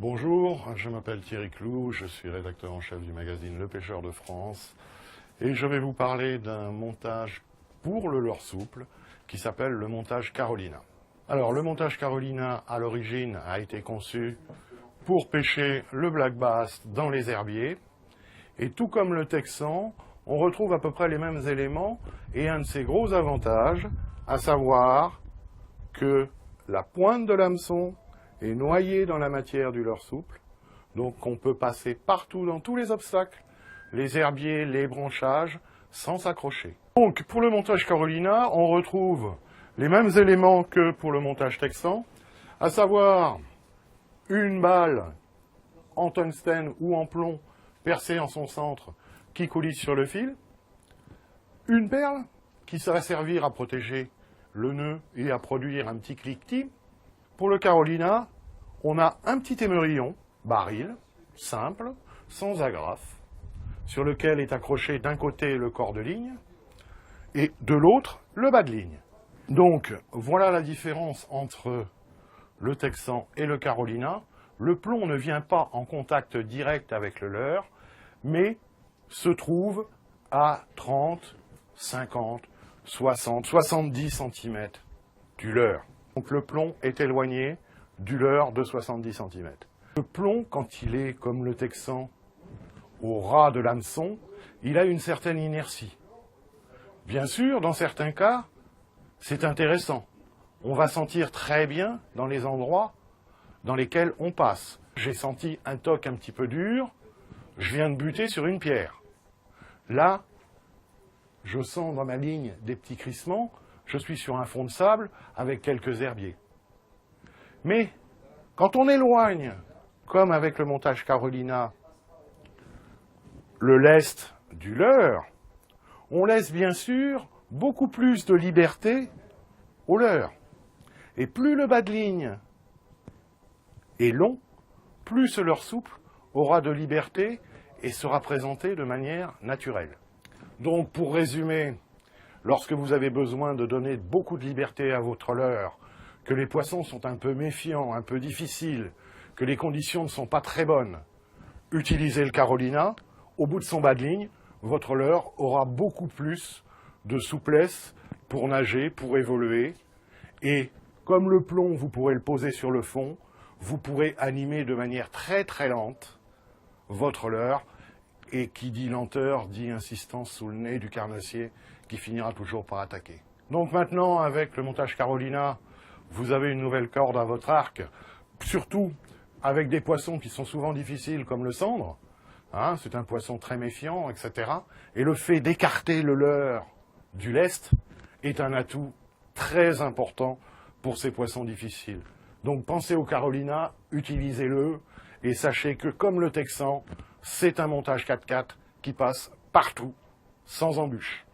Bonjour, je m'appelle Thierry Clou, je suis rédacteur en chef du magazine Le Pêcheur de France et je vais vous parler d'un montage pour le leurre souple qui s'appelle le montage Carolina. Alors le montage Carolina à l'origine a été conçu pour pêcher le black bass dans les herbiers et tout comme le texan, on retrouve à peu près les mêmes éléments et un de ses gros avantages, à savoir que la pointe de l'hameçon est noyée dans la matière du leurre souple, donc on peut passer partout dans tous les obstacles, les herbiers, les branchages, sans s'accrocher. Donc pour le montage Carolina, on retrouve les mêmes éléments que pour le montage texan, à savoir une balle en tungstène ou en plomb percée en son centre qui coulisse sur le fil, une perle qui sera servir à protéger le nœud et à produire un petit cliquetis. Pour le Carolina, on a un petit émerillon, baril, simple, sans agrafe, sur lequel est accroché d'un côté le corps de ligne et de l'autre le bas de ligne. Donc voilà la différence entre le texan et le Carolina. Le plomb ne vient pas en contact direct avec le leurre, mais se trouve à 30, 50, 60, 70 cm du leurre. Donc le plomb est éloigné du leurre de 70 cm. Le plomb, quand il est comme le texan au ras de l'hameçon, il a une certaine inertie. Bien sûr, dans certains cas, c'est intéressant. On va sentir très bien dans les endroits dans lesquels on passe. J'ai senti un toc un petit peu dur, je viens de buter sur une pierre. Là, je sens dans ma ligne des petits crissements, je suis sur un fond de sable avec quelques herbiers. Mais quand on éloigne, comme avec le montage Carolina, le lest du leurre, on laisse bien sûr beaucoup plus de liberté au leurre. Et plus le bas de ligne est long, plus ce leurre souple aura de liberté et sera présenté de manière naturelle. Donc pour résumer, lorsque vous avez besoin de donner beaucoup de liberté à votre leurre, que les poissons sont un peu méfiants, un peu difficiles, que les conditions ne sont pas très bonnes, utilisez le Carolina. Au bout de son bas de ligne, votre leurre aura beaucoup plus de souplesse pour nager, pour évoluer. Et comme le plomb, vous pourrez le poser sur le fond, vous pourrez animer de manière très très lente votre leurre. Et qui dit lenteur, dit insistance sous le nez du carnassier qui finira toujours par attaquer. Donc maintenant, avec le montage Carolina, vous avez une nouvelle corde à votre arc, surtout avec des poissons qui sont souvent difficiles comme le sandre. Hein, c'est un poisson très méfiant, etc. Et le fait d'écarter le leurre du lest est un atout très important pour ces poissons difficiles. Donc pensez au Carolina, utilisez-le, et sachez que comme le texan, c'est un montage 4x4 qui passe partout, sans embûche.